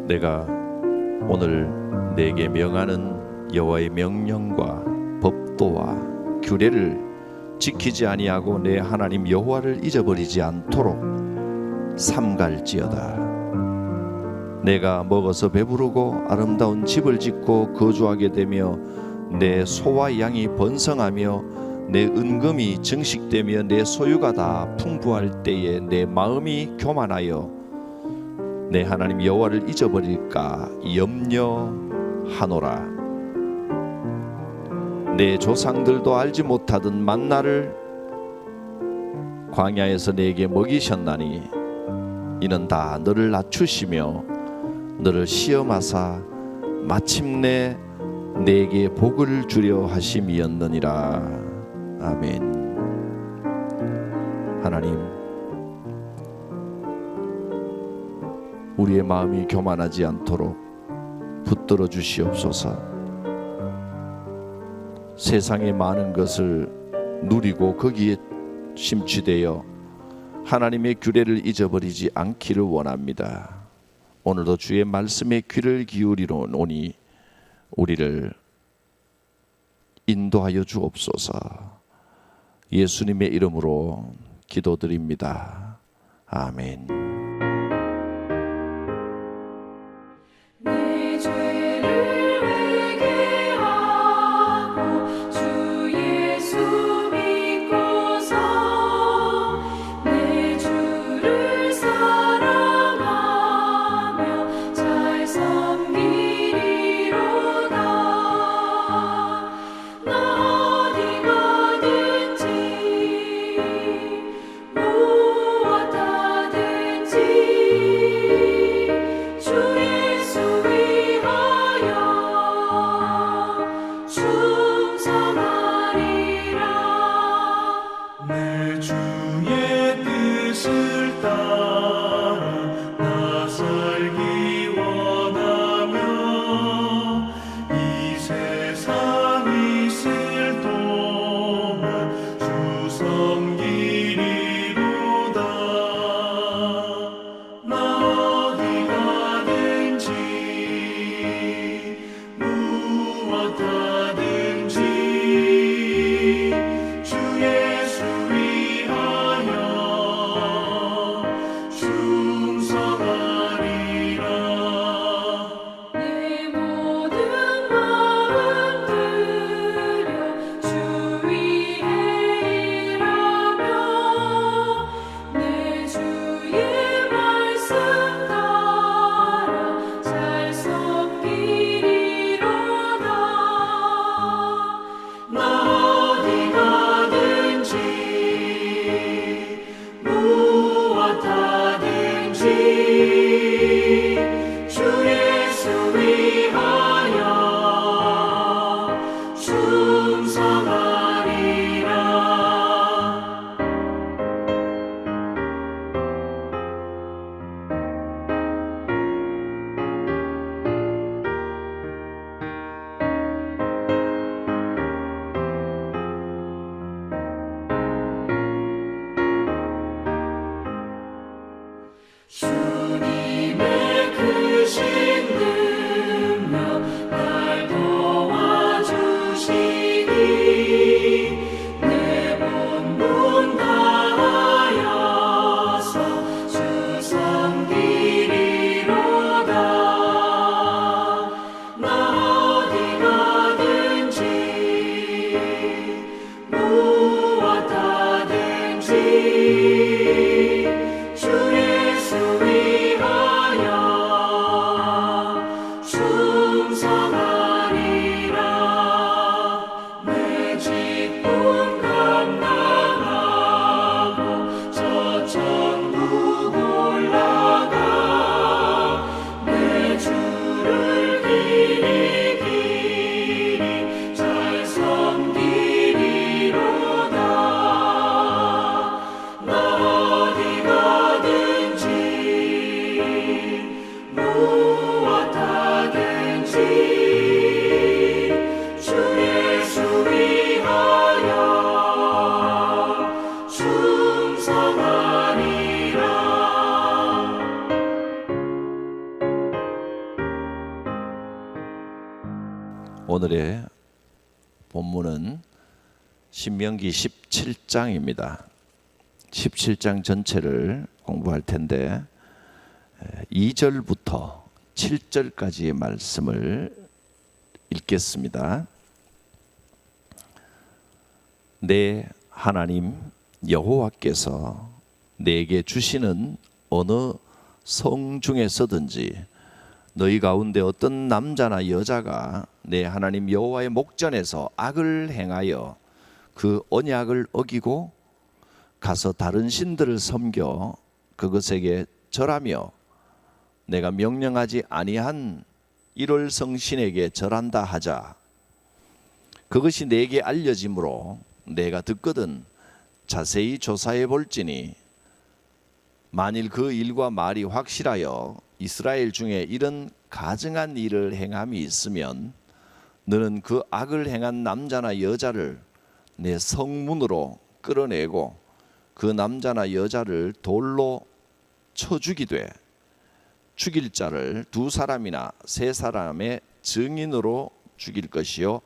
내가 오늘 내게 명하는 여호와의 명령과 법도와 규례를 지키지 아니하고 내 하나님 여호와를 잊어버리지 않도록 삼갈지어다. 내가 먹어서 배부르고 아름다운 집을 짓고 거주하게 되며 내 소와 양이 번성하며 내 은금이 증식되며 내 소유가 다 풍부할 때에 내 마음이 교만하여 내 하나님 여호와를 잊어버릴까 염려하노라. 내 조상들도 알지 못하던 만나를 광야에서 내게 먹이셨나니 이는 다 너를 낮추시며 너를 시험하사 마침내 내게 복을 주려 하심이었느니라. 아멘. 하나님, 우리의 마음이 교만하지 않도록 붙들어 주시옵소서. 세상의 많은 것을 누리고 거기에 심취되어 하나님의 규례를 잊어버리지 않기를 원합니다. 오늘도 주의 말씀에 귀를 기울이노니 우리를 인도하여 주옵소서. 예수님의 이름으로 기도드립니다. 아멘. 오늘의 본문은 신명기 17장입니다. 17장 전체를 공부할 텐데 2절부터 7절까지의 말씀을 읽겠습니다. 내 하나님 여호와께서 내게 주시는 어느 성 중에서든지 너희 가운데 어떤 남자나 여자가 내 하나님 여호와의 목전에서 악을 행하여 그 언약을 어기고 가서 다른 신들을 섬겨 그것에게 절하며 내가 명령하지 아니한 일월 성신에게 절한다 하자. 그것이 내게 알려지므로 내가 듣거든 자세히 조사해 볼지니 만일 그 일과 말이 확실하여 이스라엘 중에 이런 가증한 일을 행함이 있으면 너는 그 악을 행한 남자나 여자를 내 성문으로 끌어내고 그 남자나 여자를 돌로 쳐 죽이되 죽일 자를 2사람이나 3사람의 증인으로 죽일 것이요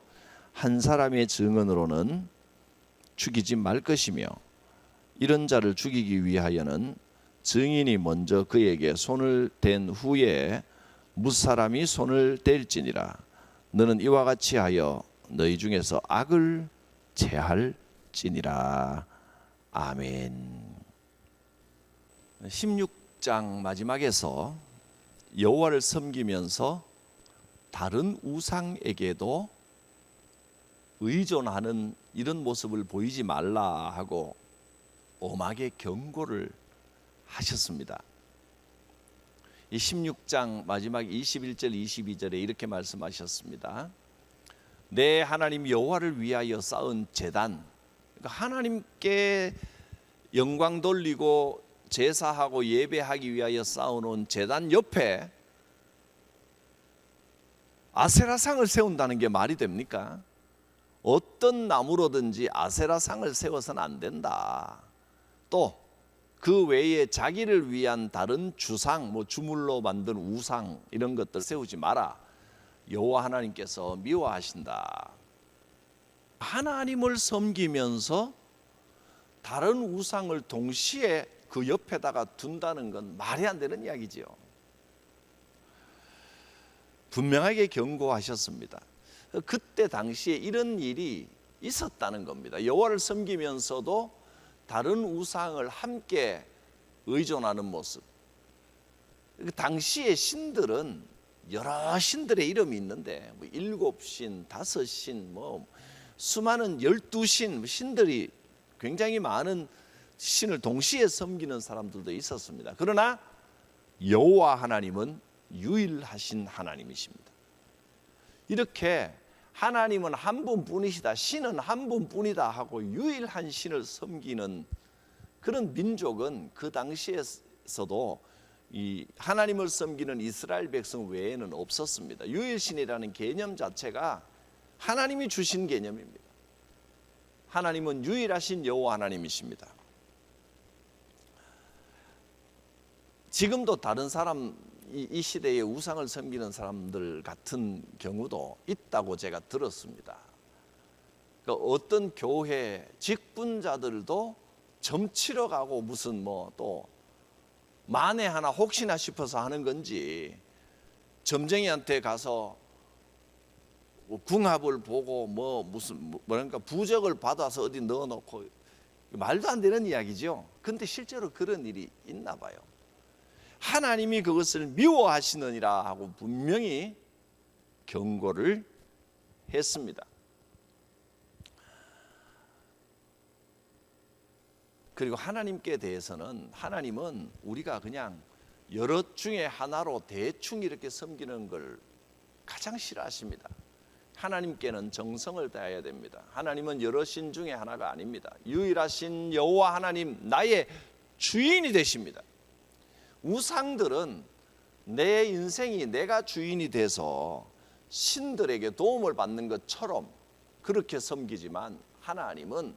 한 사람의 증언으로는 죽이지 말 것이며 이런 자를 죽이기 위하여는 증인이 먼저 그에게 손을 댄 후에 무사람이 손을 댈지니라. 너는 이와 같이 하여 너희 중에서 악을 제할지니라. 아멘. 16장 마지막에서 여호와를 섬기면서 다른 우상에게도 의존하는 이런 모습을 보이지 말라 하고 엄하게 경고를 하셨습니다. 이 16장 마지막 21절 22절에 이렇게 말씀하셨습니다. 내 하나님 여호와를 위하여 쌓은 제단, 그러니까 하나님께 영광 돌리고 제사하고 예배하기 위하여 쌓아놓은 제단 옆에 아세라상을 세운다는 게 말이 됩니까? 어떤 나무로든지 아세라상을 세워서는 안 된다. 또 그 외에 자기를 위한 다른 주상, 주물로 만든 우상 이런 것들 세우지 마라. 여호와 하나님께서 미워하신다. 하나님을 섬기면서 다른 우상을 동시에 그 옆에다가 둔다는 건 말이 안 되는 이야기지요. 분명하게 경고하셨습니다. 그때 당시에 이런 일이 있었다는 겁니다. 여호와를 섬기면서도 다른 우상을 함께 의존하는 모습. 당시의 신들은 여러 신들의 이름이 있는데 7신, 5신, 수많은 12신 신들이 굉장히 많은 신을 동시에 섬기는 사람들도 있었습니다. 그러나 여호와 하나님은 유일하신 하나님이십니다. 이렇게 하나님은 한 분뿐이시다, 신은 한 분뿐이다 하고 유일한 신을 섬기는 그런 민족은 그 당시에서도 이 하나님을 섬기는 이스라엘 백성 외에는 없었습니다. 유일신이라는 개념 자체가 하나님이 주신 개념입니다. 하나님은 유일하신 여호와 하나님이십니다. 지금도 다른 사람, 이 시대에 우상을 섬기는 사람들 같은 경우도 있다고 제가 들었습니다. 그러니까 어떤 교회 직분자들도 점치러 가고 무슨 또 만에 하나 혹시나 싶어서 하는 건지 점쟁이한테 가서 궁합을 보고 뭐랄까 부적을 받아서 어디 넣어놓고 말도 안 되는 이야기죠. 근데 실제로 그런 일이 있나 봐요. 하나님이 그것을 미워하시느니라 하고 분명히 경고를 했습니다. 그리고 하나님께 대해서는 하나님은 우리가 그냥 여럿 중에 하나로 대충 이렇게 섬기는 걸 가장 싫어하십니다. 하나님께는 정성을 다해야 됩니다. 하나님은 여러 신 중에 하나가 아닙니다. 유일하신 여호와 하나님, 나의 주인이 되십니다. 우상들은 내 인생이 내가 주인이 돼서 신들에게 도움을 받는 것처럼 그렇게 섬기지만 하나님은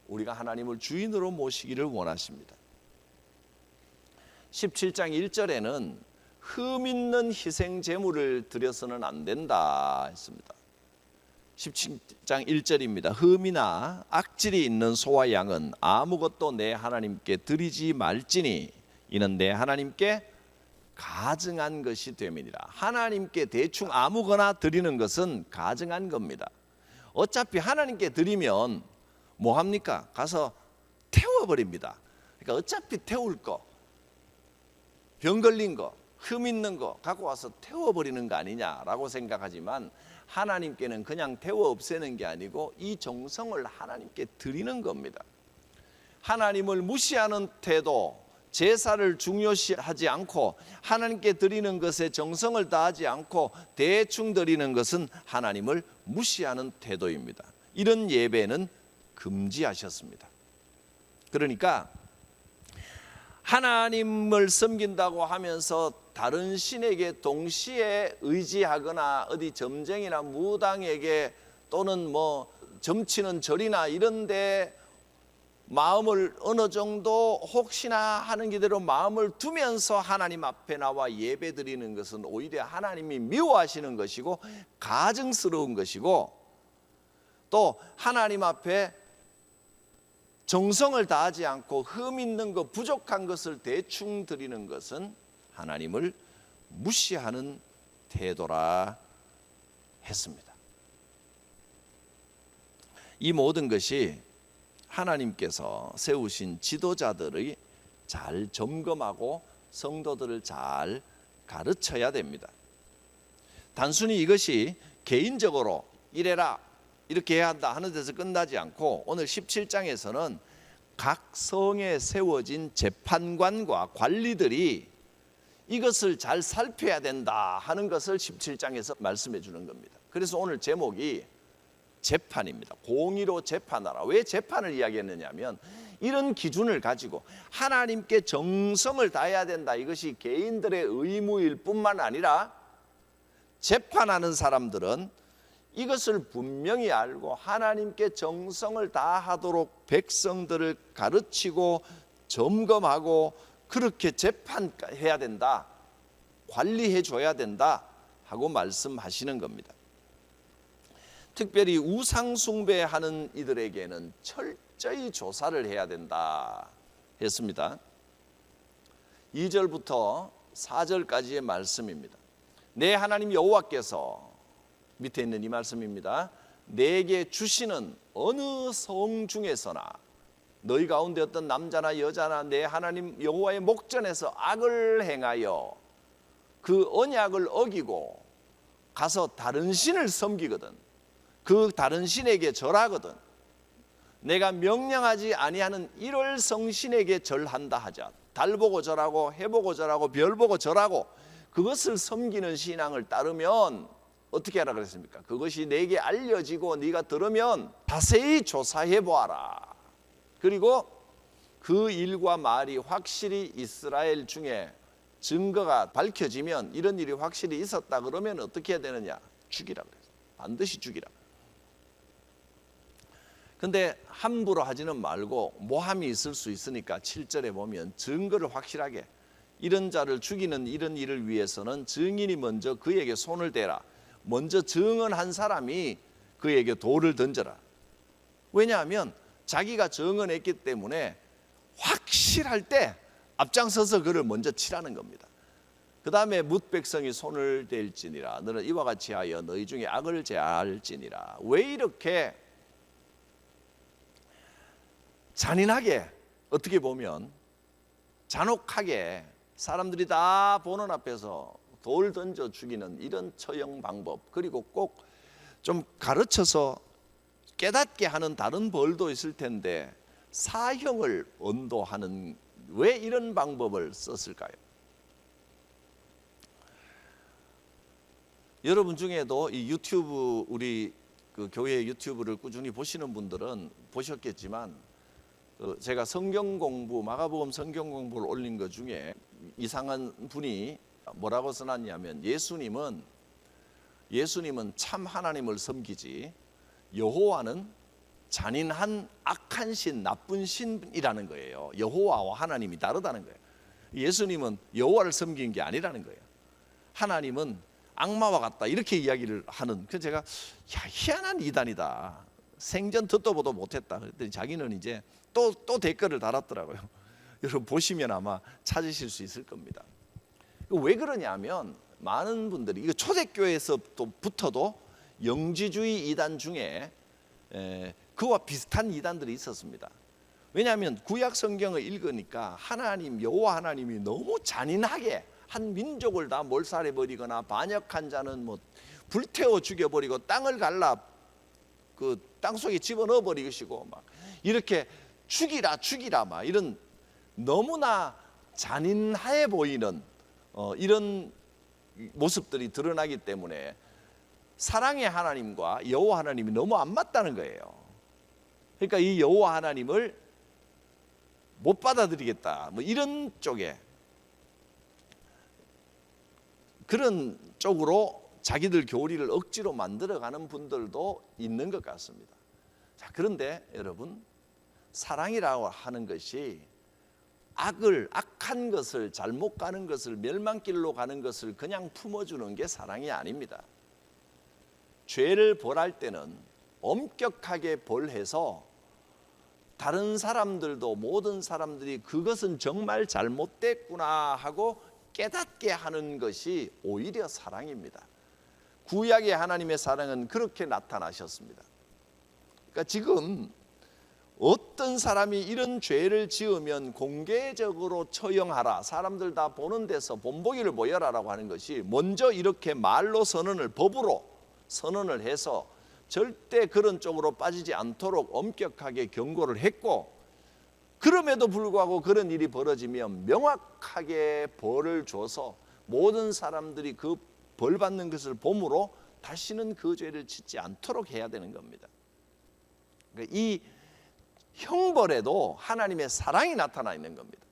우리가 하나님을 주인으로 모시기를 원하십니다. 17장 1절에는 흠 있는 희생 제물을 드려서는 안 된다 했습니다. 17장 1절입니다. 흠이나 악질이 있는 소와 양은 아무것도 내 하나님께 드리지 말지니 이는 내 하나님께 가증한 것이 됨이니라. 하나님께 대충 아무거나 드리는 것은 가증한 겁니다. 어차피 하나님께 드리면 뭐 합니까? 가서 태워버립니다. 그러니까 어차피 태울 거, 병 걸린 거, 흠 있는 거 갖고 와서 태워버리는 거 아니냐라고 생각하지만 하나님께는 그냥 태워 없애는 게 아니고 이 정성을 하나님께 드리는 겁니다. 하나님을 무시하는 태도, 제사를 중요시하지 않고 하나님께 드리는 것에 정성을 다하지 않고 대충 드리는 것은 하나님을 무시하는 태도입니다. 이런 예배는 금지하셨습니다. 그러니까 하나님을 섬긴다고 하면서 다른 신에게 동시에 의지하거나 어디 점쟁이나 무당에게 또는 뭐 점치는 절이나 이런 데 마음을 어느 정도 혹시나 하는 기대로 마음을 두면서 하나님 앞에 나와 예배 드리는 것은 오히려 하나님이 미워하시는 것이고 가증스러운 것이고, 또 하나님 앞에 정성을 다하지 않고 흠 있는 것, 부족한 것을 대충 드리는 것은 하나님을 무시하는 태도라 했습니다. 이 모든 것이 하나님께서 세우신 지도자들의 잘 점검하고 성도들을 잘 가르쳐야 됩니다. 단순히 이것이 개인적으로 이래라 이렇게 해야 한다 하는 데서 끝나지 않고 오늘 17장에서는 각 성에 세워진 재판관과 관리들이 이것을 잘 살펴야 된다 하는 것을 17장에서 말씀해 주는 겁니다. 그래서 오늘 제목이 재판입니다. 공의로 재판하라. 왜 재판을 이야기했느냐 하면 이런 기준을 가지고 하나님께 정성을 다해야 된다. 이것이 개인들의 의무일 뿐만 아니라 재판하는 사람들은 이것을 분명히 알고 하나님께 정성을 다하도록 백성들을 가르치고 점검하고 그렇게 재판해야 된다, 관리해 줘야 된다 하고 말씀하시는 겁니다. 특별히 우상 숭배하는 이들에게는 철저히 조사를 해야 된다 했습니다. 2절부터 4절까지의 말씀입니다. 내 하나님 여호와께서, 밑에 있는 이 말씀입니다, 내게 주시는 어느 성 중에서나 너희 가운데 어떤 남자나 여자나 내 하나님 여호와의 목전에서 악을 행하여 그 언약을 어기고 가서 다른 신을 섬기거든, 그 다른 신에게 절하거든, 내가 명령하지 아니하는 일월 성신에게 절한다 하자. 달 보고 절하고 해 보고 절하고 별 보고 절하고 그것을 섬기는 신앙을 따르면 어떻게 하라 그랬습니까? 그것이 내게 알려지고 네가 들으면 자세히 조사해 보아라. 그리고 그 일과 말이 확실히 이스라엘 중에 증거가 밝혀지면, 이런 일이 확실히 있었다 그러면 어떻게 해야 되느냐? 죽이라 그랬어요. 반드시 죽이라. 근데 함부로 하지는 말고 모함이 있을 수 있으니까 7절에 보면 증거를 확실하게, 이런 자를 죽이는 이런 일을 위해서는 증인이 먼저 그에게 손을 대라. 먼저 증언한 사람이 그에게 돌을 던져라. 왜냐하면 자기가 증언했기 때문에 확실할 때 앞장서서 그를 먼저 치라는 겁니다. 그 다음에 뭇 백성이 손을 댈지니라. 너는 이와 같이 하여 너희 중에 악을 제할지니라. 왜 이렇게 잔인하게, 어떻게 보면 잔혹하게 사람들이 다 보는 앞에서 돌 던져 죽이는 이런 처형 방법, 그리고 꼭 좀 가르쳐서 깨닫게 하는 다른 벌도 있을 텐데 사형을 언도하는, 왜 이런 방법을 썼을까요? 여러분 중에도 이 유튜브, 우리 그 교회 유튜브를 꾸준히 보시는 분들은 보셨겠지만, 제가 성경 공부, 마가복음 성경 공부를 올린 것 중에 이상한 분이 뭐라고 써놨냐면, 예수님은 참 하나님을 섬기지 여호와는 잔인한 악한 신, 나쁜 신이라는 거예요. 여호와와 하나님이 다르다는 거예요. 예수님은 여호와를 섬기는 게 아니라는 거예요. 하나님은 악마와 같다 이렇게 이야기를 하는. 그래서 제가 희한한 이단이다. 생전 듣도 보도 못했다. 그랬더니 자기는 이제 또 댓글을 달았더라고요. 여러분 보시면 아마 찾으실 수 있을 겁니다. 왜 그러냐면 많은 분들이 이거 초대교회에서부터도 영지주의 이단 중에 그와 비슷한 이단들이 있었습니다. 왜냐하면 구약 성경을 읽으니까 하나님 여호와 하나님이 너무 잔인하게 한 민족을 다 몰살해버리거나 반역한 자는 뭐 불태워 죽여버리고 땅을 갈라 그 땅속에 집어넣어 버리시고 막 이렇게 죽이라 막 이런 너무나 잔인해 보이는 이런 모습들이 드러나기 때문에 사랑의 하나님과 여호와 하나님이 너무 안 맞다는 거예요. 그러니까 이 여호와 하나님을 못 받아들이겠다 뭐 이런 쪽에 그런 쪽으로 자기들 교리를 억지로 만들어가는 분들도 있는 것 같습니다. 자, 그런데 여러분 사랑이라고 하는 것이 악한 것을 잘못 가는 것을 멸망길로 가는 것을 그냥 품어주는 게 사랑이 아닙니다. 죄를 벌할 때는 엄격하게 벌해서 다른 사람들도 모든 사람들이 그것은 정말 잘못됐구나 하고 깨닫게 하는 것이 오히려 사랑입니다. 구약의 하나님의 사랑은 그렇게 나타나셨습니다. 그러니까 지금 어떤 사람이 이런 죄를 지으면 공개적으로 처형하라, 사람들 다 보는 데서 본보기를 보여라라고 하는 것이 먼저 이렇게 말로 선언을, 법으로 선언을 해서 절대 그런 쪽으로 빠지지 않도록 엄격하게 경고를 했고, 그럼에도 불구하고 그런 일이 벌어지면 명확하게 벌을 줘서 모든 사람들이 그 벌 받는 것을 보므로 다시는 그 죄를 짓지 않도록 해야 되는 겁니다. 그러니까 이 형벌에도 하나님의 사랑이 나타나 있는 겁니다.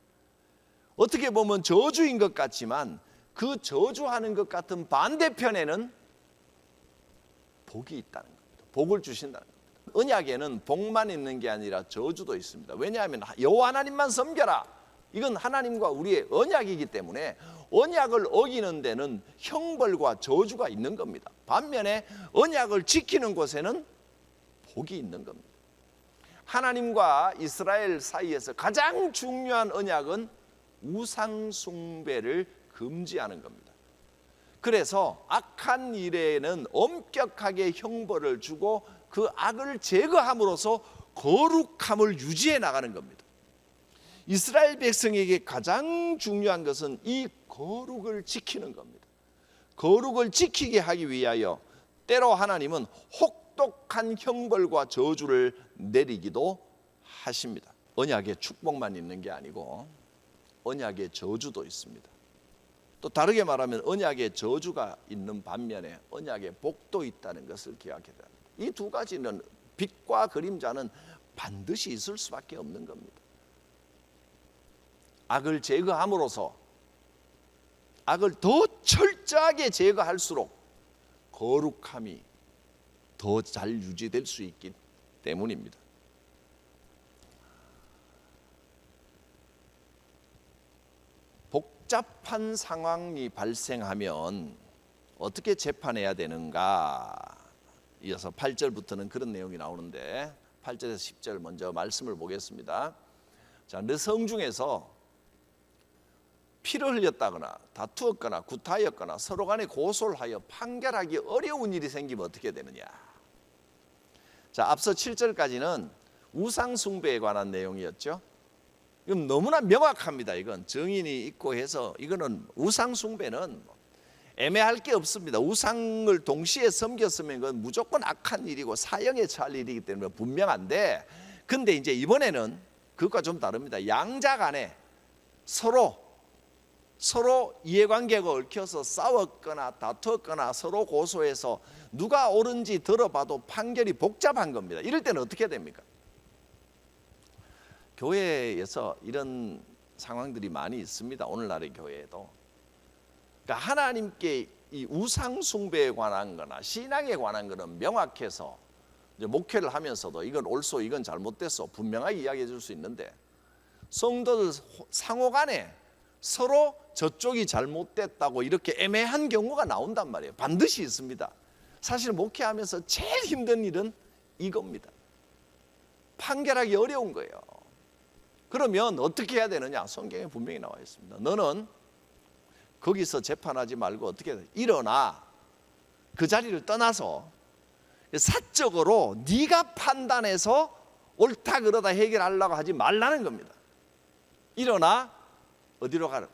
어떻게 보면 저주인 것 같지만 그 저주하는 것 같은 반대편에는 복이 있다는 겁니다. 복을 주신다는 겁니다. 언약에는 복만 있는 게 아니라 저주도 있습니다. 왜냐하면 여호와 하나님만 섬겨라, 이건 하나님과 우리의 언약이기 때문에 언약을 어기는 데는 형벌과 저주가 있는 겁니다. 반면에 언약을 지키는 곳에는 복이 있는 겁니다. 하나님과 이스라엘 사이에서 가장 중요한 언약은 우상 숭배를 금지하는 겁니다. 그래서 악한 일에는 엄격하게 형벌을 주고 그 악을 제거함으로써 거룩함을 유지해 나가는 겁니다. 이스라엘 백성에게 가장 중요한 것은 이 거룩을 지키는 겁니다. 거룩을 지키게 하기 위하여 때로 하나님은 혹독한 형벌과 저주를 내리기도 하십니다. 언약에 축복만 있는 게 아니고 언약에 저주도 있습니다. 또 다르게 말하면 언약에 저주가 있는 반면에 언약에 복도 있다는 것을 기억해야 합니다. 이 두 가지는 빛과 그림자는 반드시 있을 수밖에 없는 겁니다. 악을 제거함으로써 악을 더 철저하게 제거할수록 거룩함이 더 잘 유지될 수 있기 때문입니다. 복잡한 상황이 발생하면 어떻게 재판해야 되는가? 이어서 8절부터는 그런 내용이 나오는데 8절에서 10절 먼저 말씀을 보겠습니다. 자, 너 성중에서 피를 흘렸다거나 다투었거나 구타하였거나 서로 간에 고소를 하여 판결하기 어려운 일이 생기면 어떻게 되느냐? 자, 앞서 7절까지는 우상 숭배에 관한 내용이었죠. 이건 너무나 명확합니다. 이건 정인이 있고 해서 이거는 우상 숭배는 애매할 게 없습니다. 우상을 동시에 섬겼으면 그건 무조건 악한 일이고 사형에 처할 일이기 때문에 분명한데, 근데 이제 이번에는 그것과 좀 다릅니다. 양자 간에 서로 이해관계가 얽혀서 싸웠거나 다투었거나 서로 고소해서 누가 옳은지 들어봐도 판결이 복잡한 겁니다. 이럴 때는 어떻게 됩니까? 교회에서 이런 상황들이 많이 있습니다. 오늘날의 교회에도. 그러니까 하나님께 이 우상 숭배에 관한 거나 신앙에 관한 거는 명확해서 이제 목회를 하면서도 이건 옳소 이건 잘못됐어 분명하게 이야기해 줄 수 있는데, 성도들 상호 간에 서로 저쪽이 잘못됐다고 이렇게 애매한 경우가 나온단 말이에요. 반드시 있습니다. 사실 목회하면서 제일 힘든 일은 이겁니다. 판결하기 어려운 거예요. 그러면 어떻게 해야 되느냐? 성경에 분명히 나와 있습니다. 너는 거기서 재판하지 말고 어떻게 해야 돼? 일어나 그 자리를 떠나서 사적으로 네가 판단해서 옳다 그러다 해결하려고 하지 말라는 겁니다. 일어나 어디로 가라?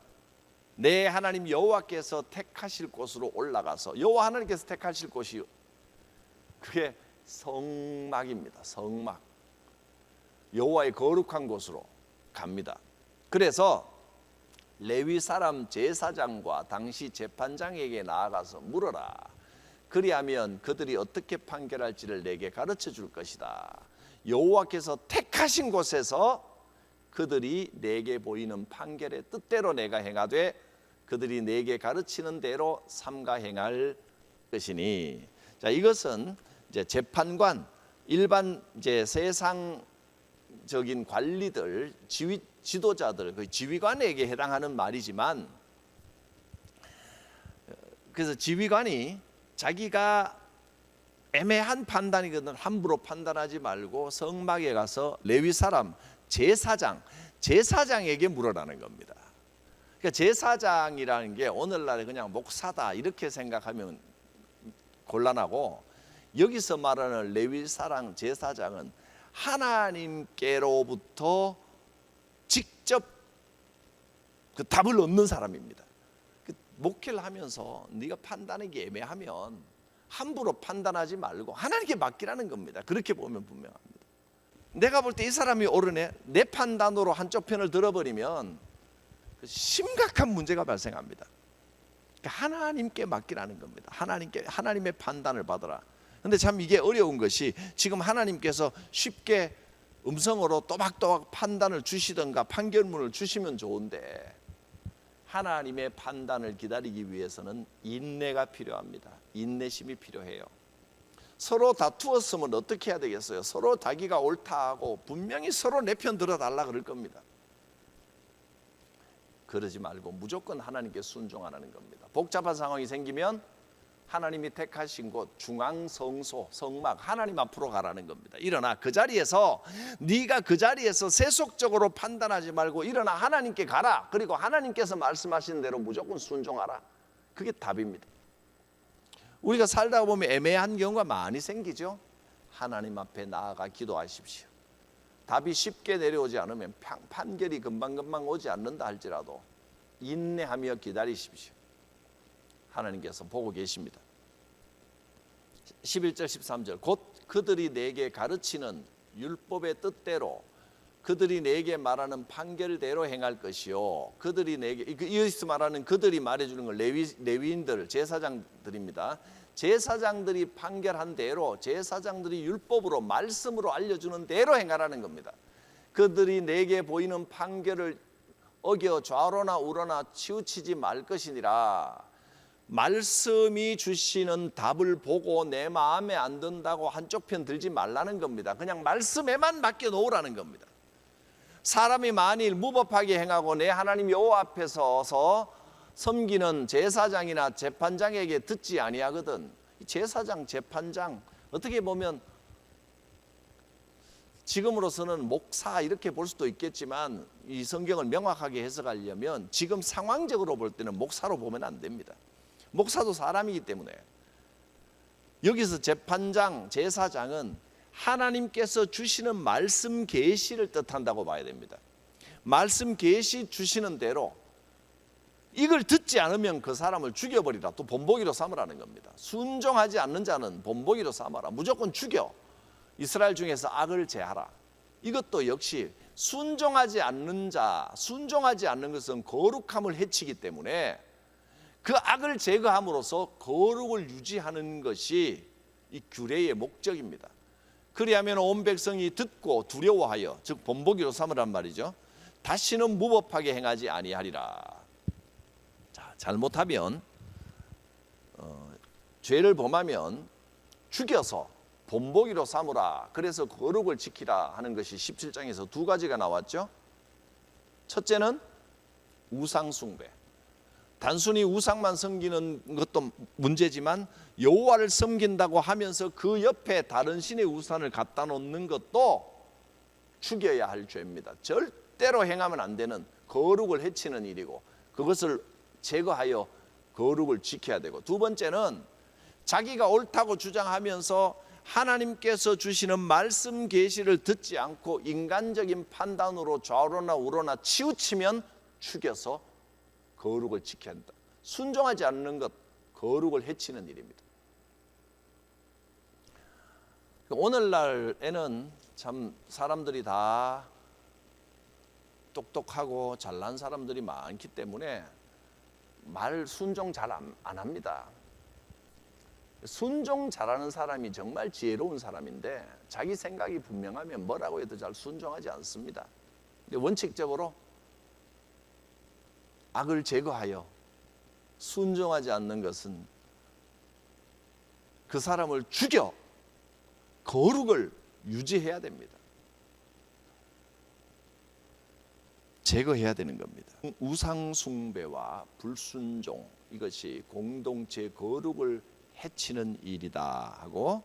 내 하나님 여호와께서 택하실 곳으로 올라가서, 여호와 하나님께서 택하실 곳이 그게 성막입니다. 성막, 여호와의 거룩한 곳으로 갑니다. 그래서 레위 사람 제사장과 당시 재판장에게 나아가서 물어라. 그리하면 그들이 어떻게 판결할지를 내게 가르쳐 줄 것이다. 여호와께서 택하신 곳에서 그들이 내게 보이는 판결의 뜻대로 내가 행하되 그들이 내게 가르치는 대로 삼가 행할 것이니. 자, 이것은 이제 재판관, 일반 이제 세상적인 관리들, 지도자들, 그 지휘관에게 해당하는 말이지만, 그래서 지휘관이 자기가 애매한 판단이거든 함부로 판단하지 말고 성막에 가서 레위 사람 제사장에게 물어라는 겁니다. 그러니까 제사장이라는 게 오늘날에 그냥 목사다 이렇게 생각하면 곤란하고, 여기서 말하는 레위 사람 제사장은 하나님께로부터 직접 그 답을 얻는 사람입니다. 목회를 하면서 네가 판단하기 애매하면 함부로 판단하지 말고 하나님께 맡기라는 겁니다. 그렇게 보면 분명합니다. 내가 볼 때 이 사람이 옳으네, 내 판단으로 한쪽 편을 들어버리면 심각한 문제가 발생합니다. 그러니까 하나님께 맡기라는 겁니다. 하나님의 판단을 받아라. 근데 참 이게 어려운 것이, 지금 하나님께서 쉽게 음성으로 또박또박 판단을 주시던가 판결문을 주시면 좋은데, 하나님의 판단을 기다리기 위해서는 인내가 필요합니다. 인내심이 필요해요. 서로 다투었으면 어떻게 해야 되겠어요? 서로 자기가 옳다 하고 분명히 서로 내 편 들어달라 그럴 겁니다. 그러지 말고 무조건 하나님께 순종하라는 겁니다. 복잡한 상황이 생기면 하나님이 택하신 곳 중앙성소, 성막, 하나님 앞으로 가라는 겁니다. 일어나 그 자리에서, 네가 그 자리에서 세속적으로 판단하지 말고 일어나 하나님께 가라. 그리고 하나님께서 말씀하신 대로 무조건 순종하라. 그게 답입니다. 우리가 살다 보면 애매한 경우가 많이 생기죠. 하나님 앞에 나아가 기도하십시오. 답이 쉽게 내려오지 않으면, 판결이 금방금방 오지 않는다 할지라도 인내하며 기다리십시오. 하나님께서 보고 계십니다. 11절 13절 곧 그들이 내게 가르치는 율법의 뜻대로 그들이 내게 말하는 판결대로 행할 것이요. 그들이 내게, 여기서 말하는 그들이 말해주는 걸 레위인들, 제사장들입니다. 제사장들이 판결한 대로, 제사장들이 율법으로 말씀으로 알려주는 대로 행하라는 겁니다. 그들이 내게 보이는 판결을 어겨 좌로나 우로나 치우치지 말 것이니라. 말씀이 주시는 답을 보고 내 마음에 안 든다고 한쪽 편 들지 말라는 겁니다. 그냥 말씀에만 맡겨 놓으라는 겁니다. 사람이 만일 무법하게 행하고 내 하나님 여호와 앞에 서서 섬기는 제사장이나 재판장에게 듣지 아니하거든. 제사장, 재판장, 어떻게 보면 지금으로서는 목사 이렇게 볼 수도 있겠지만, 이 성경을 명확하게 해석하려면 지금 상황적으로 볼 때는 목사로 보면 안 됩니다. 목사도 사람이기 때문에. 여기서 재판장, 제사장은 하나님께서 주시는 말씀 계시를 뜻한다고 봐야 됩니다. 말씀 계시 주시는 대로 이걸 듣지 않으면 그 사람을 죽여버리라. 또 본보기로 삼으라는 겁니다. 순종하지 않는 자는 본보기로 삼아라. 무조건 죽여. 이스라엘 중에서 악을 제하라. 이것도 역시 순종하지 않는 자, 순종하지 않는 것은 거룩함을 해치기 때문에 그 악을 제거함으로써 거룩을 유지하는 것이 이 규례의 목적입니다. 그리하면 온 백성이 듣고 두려워하여, 즉 본보기로 삼으란 말이죠. 다시는 무법하게 행하지 아니하리라. 자, 잘못하면 죄를 범하면 죽여서 본보기로 삼으라. 그래서 거룩을 지키라 하는 것이 17장에서 두 가지가 나왔죠. 첫째는 우상 숭배. 단순히 우상만 섬기는 것도 문제지만 여호와를 섬긴다고 하면서 그 옆에 다른 신의 우상을 갖다 놓는 것도 죽여야 할 죄입니다. 절대로 행하면 안 되는 거룩을 해치는 일이고 그것을 제거하여 거룩을 지켜야 되고, 두 번째는 자기가 옳다고 주장하면서 하나님께서 주시는 말씀 계시를 듣지 않고 인간적인 판단으로 좌우로나 우로나 치우치면 죽여서 거룩을 지켜야 한다. 순종하지 않는 것, 거룩을 해치는 일입니다. 오늘날에는 참 사람들이 다 똑똑하고 잘난 사람들이 많기 때문에 말 순종 잘 안 합니다. 순종 잘하는 사람이 정말 지혜로운 사람인데 자기 생각이 분명하면 뭐라고 해도 잘 순종하지 않습니다. 근데 원칙적으로 악을 제거하여 순종하지 않는 것은 그 사람을 죽여 거룩을 유지해야 됩니다. 제거해야 되는 겁니다. 우상 숭배와 불순종, 이것이 공동체 거룩을 해치는 일이다 하고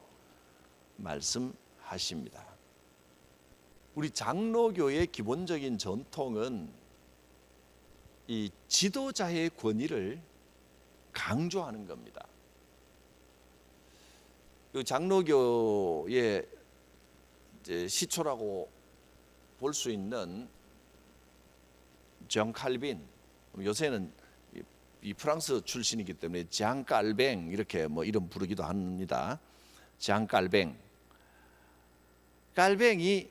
말씀하십니다. 우리 장로교의 기본적인 전통은 이 지도자의 권위를 강조하는 겁니다. 장로교의 시초라고 볼 수 있는 정 칼빈, 요새는 이 프랑스 출신이기 때문에 장 깔뱅 이렇게 뭐 이름 부르기도 합니다. 장 깔뱅. 깔뱅이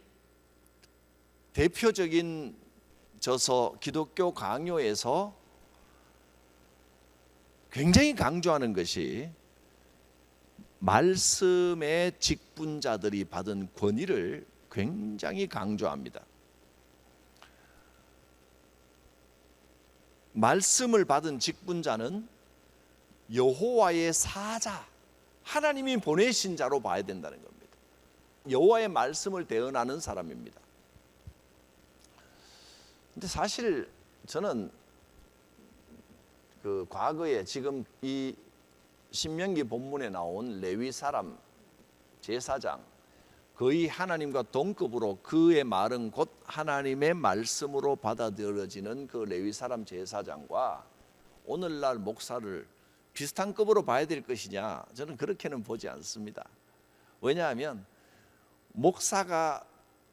대표적인 저서 기독교 강요에서 굉장히 강조하는 것이 말씀의 직분자들이 받은 권위를 굉장히 강조합니다. 말씀을 받은 직분자는 여호와의 사자, 하나님이 보내신 자로 봐야 된다는 겁니다. 여호와의 말씀을 대언하는 사람입니다. 근데 사실 저는 그 과거에 지금 이 신명기 본문에 나온 레위 사람 제사장, 거의 하나님과 동급으로 그의 말은 곧 하나님의 말씀으로 받아들여지는 그 레위 사람 제사장과 오늘날 목사를 비슷한 급으로 봐야 될 것이냐, 저는 그렇게는 보지 않습니다. 왜냐하면 목사가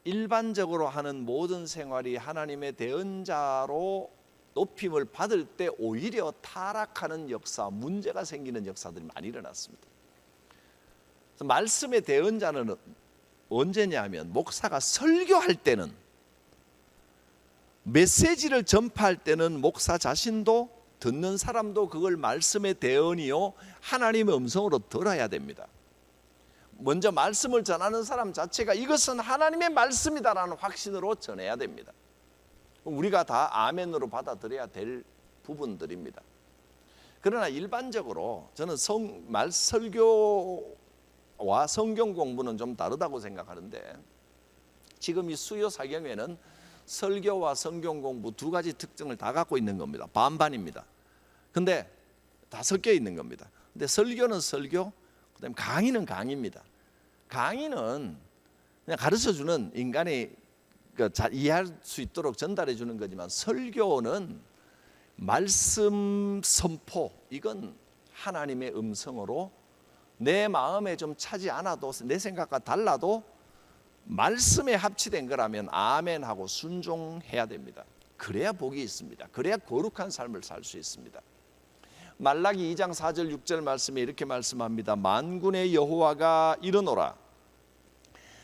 일반적으로 하는 모든 생활이 하나님의 대언자로 높임을 받을 때 오히려 타락하는 역사, 문제가 생기는 역사들이 많이 일어났습니다. 그래서 말씀의 대언자는 언제냐 하면 목사가 설교할 때는, 메시지를 전파할 때는 목사 자신도 듣는 사람도 그걸 말씀의 대언이요 하나님의 음성으로 들어야 됩니다. 먼저 말씀을 전하는 사람 자체가 이것은 하나님의 말씀이다라는 확신으로 전해야 됩니다. 우리가 다 아멘으로 받아들여야 될 부분들입니다. 그러나 일반적으로 저는 설교와 성경 공부는 좀 다르다고 생각하는데, 지금 이 수요 사경회는 설교와 성경 공부 두 가지 특징을 다 갖고 있는 겁니다. 반반입니다. 근데 다 섞여 있는 겁니다. 근데 설교는 설교, 그다음에 강의는 강의입니다. 강의는 그냥 가르쳐주는, 인간이 잘 이해할 수 있도록 전달해 주는 거지만, 설교는 말씀 선포, 이건 하나님의 음성으로 내 마음에 좀 차지 않아도, 내 생각과 달라도 말씀에 합치된 거라면 아멘하고 순종해야 됩니다. 그래야 복이 있습니다. 그래야 거룩한 삶을 살 수 있습니다. 말라기 2장 4절 6절 말씀에 이렇게 말씀합니다. 만군의 여호와가 이르노라,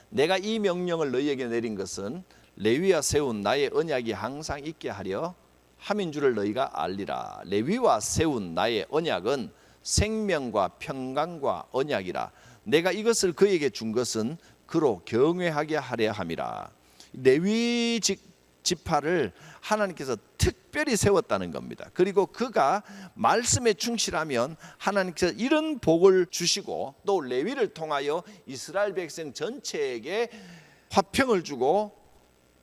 내가 이 명령을 너희에게 내린 것은 레위와 세운 나의 언약이 항상 있게 하려 함인 줄을 너희가 알리라. 레위와 세운 나의 언약은 생명과 평강과 언약이라. 내가 이것을 그에게 준 것은 그로 경외하게 하려 함이라. 레위 지파를 하나님께서 특별히 세웠다는 겁니다. 그리고 그가 말씀에 충실하면 하나님께서 이런 복을 주시고, 또 레위를 통하여 이스라엘 백성 전체에게 화평을 주고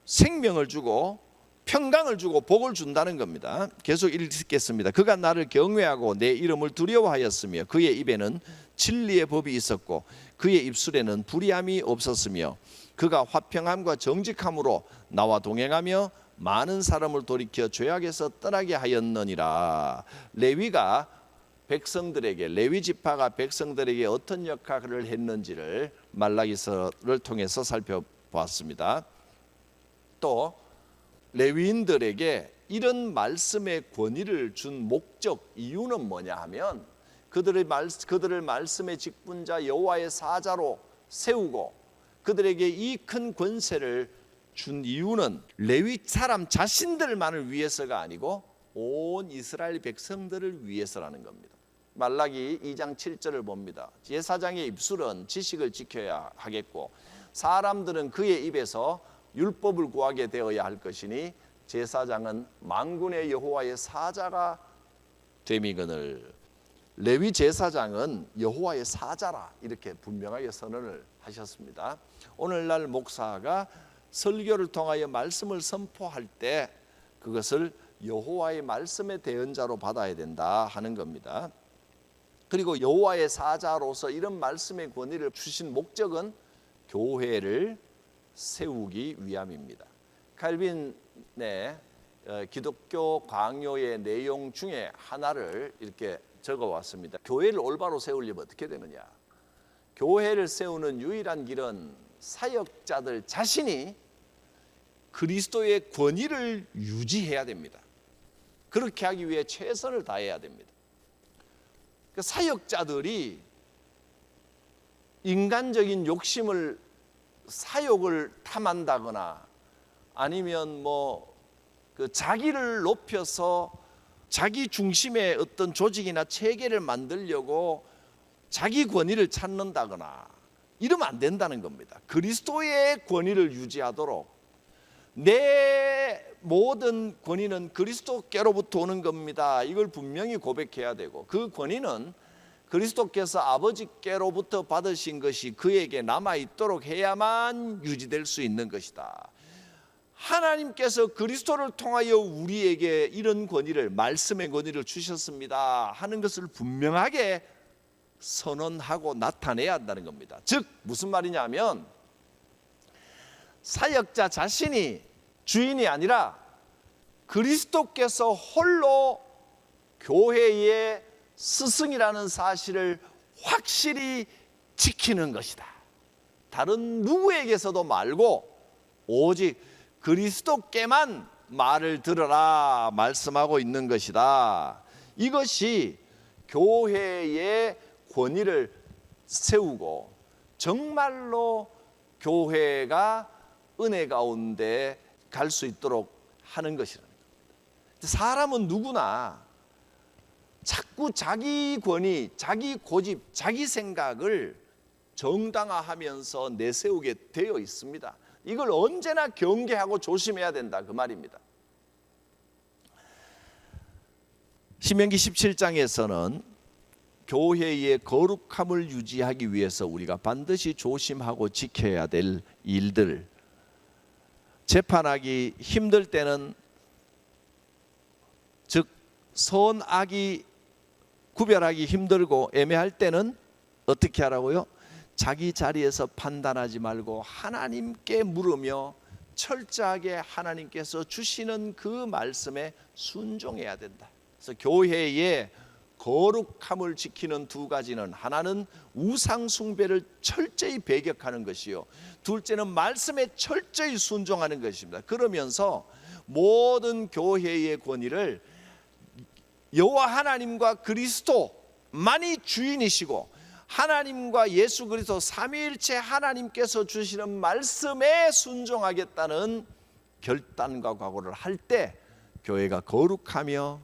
생명을 주고 평강을 주고 복을 준다는 겁니다. 계속 읽겠습니다. 그가 나를 경외하고 내 이름을 두려워하였으며 그의 입에는 진리의 법이 있었고 그의 입술에는 불의함이 없었으며 그가 화평함과 정직함으로 나와 동행하며 많은 사람을 돌이켜 죄악에서 떠나게 하였느니라. 레위가 백성들에게, 레위 지파가 백성들에게 어떤 역할을 했는지를 말라기서를 통해서 살펴보았습니다. 또 레위인들에게 이런 말씀의 권위를 준 목적, 이유는 뭐냐 하면 그들을 말씀의 직분자 여호와의 사자로 세우고 그들에게 이 큰 권세를 준 이유는 레위 사람 자신들만을 위해서가 아니고 온 이스라엘 백성들을 위해서라는 겁니다. 말라기 2장 7절을 봅니다. 제사장의 입술은 지식을 지켜야 하겠고 사람들은 그의 입에서 율법을 구하게 되어야 할 것이니 제사장은 만군의 여호와의 사자가 됨이거늘. 레위 제사장은 여호와의 사자라 이렇게 분명하게 선언을 하셨습니다. 오늘날 목사가 설교를 통하여 말씀을 선포할 때 그것을 여호와의 말씀의 대언자로 받아야 된다 하는 겁니다. 그리고 여호와의 사자로서 이런 말씀의 권위를 주신 목적은 교회를 세우기 위함입니다. 칼빈의 기독교 강요의 내용 중에 하나를 이렇게 적어왔습니다. 교회를 올바로 세우려면 어떻게 되느냐? 교회를 세우는 유일한 길은 사역자들 자신이 그리스도의 권위를 유지해야 됩니다. 그렇게 하기 위해 최선을 다해야 됩니다. 사역자들이 인간적인 욕심을 사욕을 탐한다거나 아니면 자기를 높여서 자기 중심의 어떤 조직이나 체계를 만들려고 자기 권위를 찾는다거나 이러면 안 된다는 겁니다. 그리스도의 권위를 유지하도록 내 모든 권위는 그리스도께로부터 오는 겁니다. 이걸 분명히 고백해야 되고 그 권위는 그리스도께서 아버지께로부터 받으신 것이 그에게 남아있도록 해야만 유지될 수 있는 것이다. 하나님께서 그리스도를 통하여 우리에게 이런 권위를, 말씀의 권위를 주셨습니다 하는 것을 분명하게 선언하고 나타내야 한다는 겁니다. 즉 무슨 말이냐면 사역자 자신이 주인이 아니라 그리스도께서 홀로 교회의 스승이라는 사실을 확실히 지키는 것이다. 다른 누구에게서도 말고 오직 그리스도께만 말을 들으라 말씀하고 있는 것이다. 이것이 교회의 권위를 세우고 정말로 교회가 은혜 가운데 갈 수 있도록 하는 것이라는 겁니다. 사람은 누구나 자꾸 자기 권위, 자기 고집, 자기 생각을 정당화하면서 내세우게 되어 있습니다. 이걸 언제나 경계하고 조심해야 된다 그 말입니다. 신명기 17장에서는 교회의 거룩함을 유지하기 위해서 우리가 반드시 조심하고 지켜야 될 일들, 재판하기 힘들 때는, 즉 선악이 구별하기 힘들고 애매할 때는 어떻게 하라고요? 자기 자리에서 판단하지 말고 하나님께 물으며 철저하게 하나님께서 주시는 그 말씀에 순종해야 된다. 그래서 교회의 거룩함을 지키는 두 가지는, 하나는 우상 숭배를 철저히 배격하는 것이요, 둘째는 말씀에 철저히 순종하는 것입니다. 그러면서 모든 교회의 권위를 여호와 하나님과 그리스도만이 주인이시고 하나님과 예수 그리스도 삼위일체 하나님께서 주시는 말씀에 순종하겠다는 결단과 각오를 할 때 교회가 거룩하며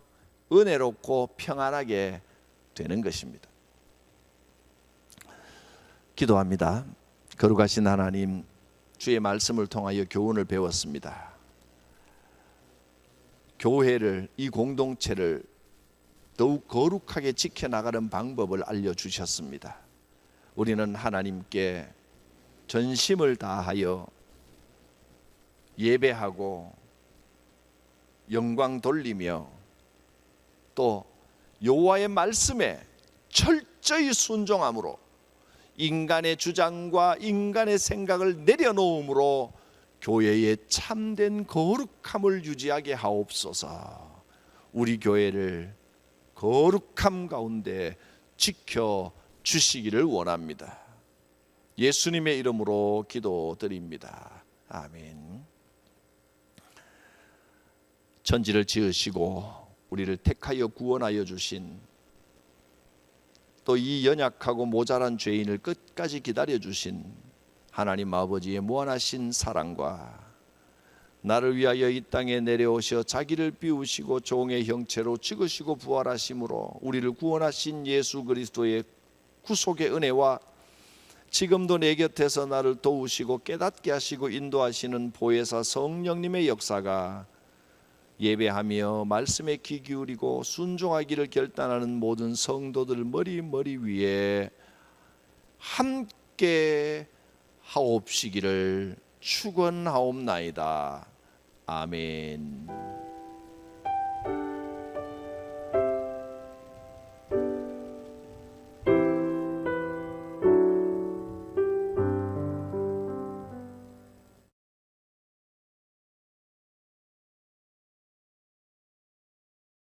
은혜롭고 평안하게 되는 것입니다. 기도합니다. 거룩하신 하나님, 주의 말씀을 통하여 교훈을 배웠습니다. 교회를, 이 공동체를 더욱 거룩하게 지켜나가는 방법을 알려주셨습니다. 우리는 하나님께 전심을 다하여 예배하고 영광 돌리며 또 여호와의 말씀에 철저히 순종함으로 인간의 주장과 인간의 생각을 내려놓음으로 교회의 참된 거룩함을 유지하게 하옵소서. 우리 교회를 거룩함 가운데 지켜 주시기를 원합니다. 예수님의 이름으로 기도드립니다. 아멘. 천지를 지으시고 우리를 택하여 구원하여 주신, 또 이 연약하고 모자란 죄인을 끝까지 기다려 주신 하나님 아버지의 무한하신 사랑과 나를 위하여 이 땅에 내려오셔 자기를 비우시고 종의 형체로 죽으시고 부활하심으로 우리를 구원하신 예수 그리스도의 구속의 은혜와 지금도 내 곁에서 나를 도우시고 깨닫게 하시고 인도하시는 보혜사 성령님의 역사가 예배하며 말씀에 귀 기울이고 순종하기를 결단하는 모든 성도들 머리 위에 함께 하옵시기를 축원하옵나이다. 아멘.